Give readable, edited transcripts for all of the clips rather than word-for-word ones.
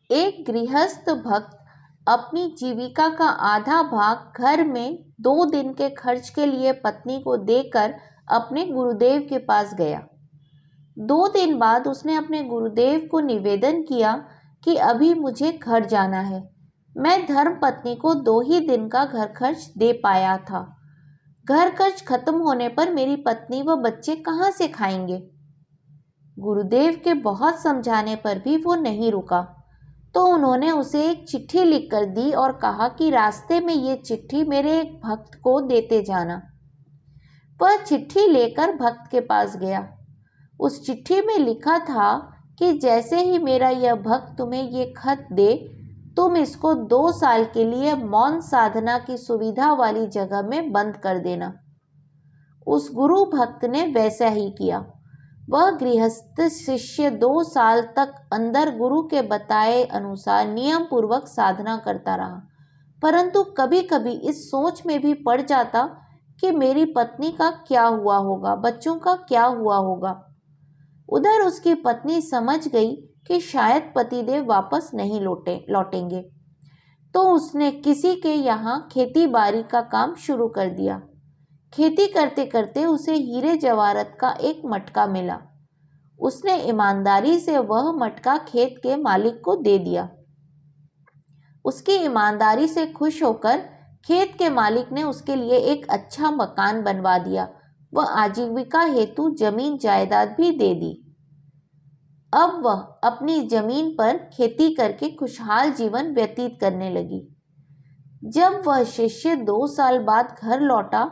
एक गृहस्थ भक्त अपनी जीविका का आधा भाग घर में 2 दिन के खर्च के लिए पत्नी को देकर अपने गुरुदेव के पास गया। 2 दिन बाद उसने अपने गुरुदेव को निवेदन किया कि अभी मुझे घर जाना है। मैं धर्म पत्नी को 2 ही दिन का घर खर्च दे पाया था। घर खर्च खत्म होने पर मेरी पत्नी व बच्चे कहाँ से खाएंगे? गुरुदेव के बहुत समझाने पर भी वो नहीं रुका, तो उन्होंने उसे एक चिट्ठी लिखकर दी और कहा कि रास्ते में ये चिट्ठी मेरे एक भक्त को देते जाना। वह चिट्ठी लेकर भक्त के पास गया। उस चिट्ठी में लिखा था कि जैसे ही मेरा यह भक्त तुम्हें ये खत दे, तुम इसको 2 साल के लिए मौन साधना की सुविधा वाली जगह में बंद कर देना। उस गुरु भक्त ने वैसा ही किया। वह गृहस्थ शिष्य 2 साल तक अंदर गुरु के बताए अनुसार नियम पूर्वक साधना करता रहा, परंतु कभी कभी इस सोच में भी पड़ जाता कि मेरी पत्नी का क्या हुआ होगा, बच्चों का क्या हुआ होगा। उधर उसकी पत्नी समझ गई कि शायद पतिदेव वापस नहीं लौटेंगे, तो उसने किसी के यहाँ खेती बाड़ी का काम शुरू कर दिया। खेती करते करते उसे हीरे जवाहरात का एक मटका मिला। उसने ईमानदारी से वह मटका खेत के मालिक को दे दिया। उसकी ईमानदारी से खुश होकर खेत के मालिक ने उसके लिए एक अच्छा मकान बनवा दिया। वह आजीविका हेतु जमीन जायदाद भी दे दी। अब वह अपनी जमीन पर खेती करके खुशहाल जीवन व्यतीत करने लगी। जब वह शिष्य 2 साल बाद घर लौटा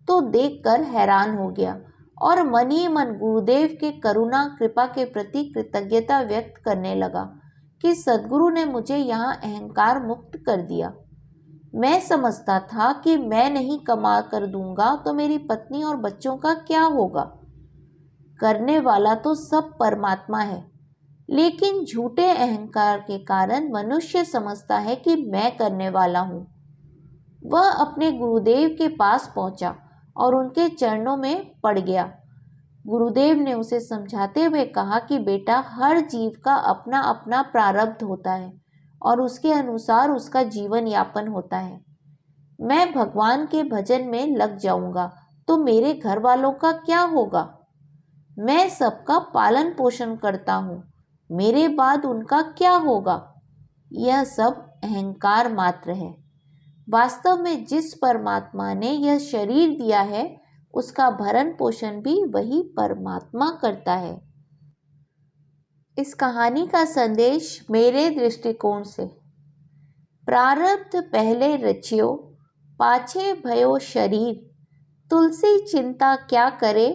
तो देखकर हैरान हो गया और मन ही मन गुरुदेव के करुणा कृपा के प्रति कृतज्ञता व्यक्त करने लगा कि सद्गुरु ने मुझे यहाँ अहंकार मुक्त कर दिया। मैं समझता था कि मैं नहीं कमा कर दूंगा तो मेरी पत्नी और बच्चों का क्या होगा। करने वाला तो सब परमात्मा है, लेकिन झूठे अहंकार के कारण मनुष्य समझता है कि मैं करने वाला हूँ। वह अपने गुरुदेव के पास पहुंचा और उनके चरणों में पड़ गया। गुरुदेव ने उसे समझाते हुए कहा कि बेटा, हर जीव का अपना अपना प्रारब्ध होता है और उसके अनुसार उसका जीवन यापन होता है। मैं भगवान के भजन में लग जाऊंगा तो मेरे घर वालों का क्या होगा? मैं सबका पालन पोषण करता हूँ, मेरे बाद उनका क्या होगा? यह सब अहंकार मात्र है। वास्तव में जिस परमात्मा ने यह शरीर दिया है, उसका भरण पोषण भी वही परमात्मा करता है। इस कहानी का संदेश मेरे दृष्टिकोण से, प्रारब्ध पहले रचियो, पाछे भयो शरीर, तुलसी चिंता क्या करे,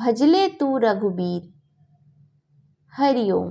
भजले तू रघुबीर। हरिओम।